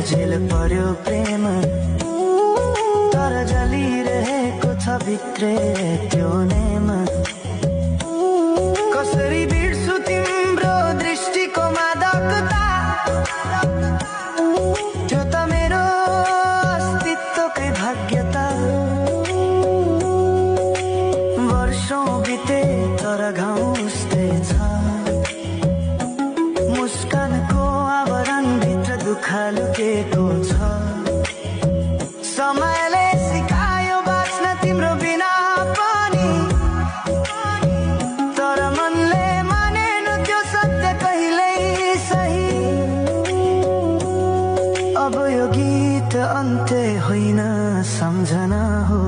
झेल पर्यो प्रेम तर जलिरहेको छ भित्रै त्यो नेम कसरी बिर्सु तिम्रो दृष्टिको मादकता त्यो त मेरो अस्तित्वकै भाग्यता वर्षौं बिते तर घाउ उस्तै छ मुस्कानको आवरण भित्र दुःख लुकेको छ समयले सिकायो बाँच्न तिम्रो बिना पनि तर मनले मानेन त्यो सत्य कहिल्यै सही अब यो गीत अन्त्य होइन सम्झना हो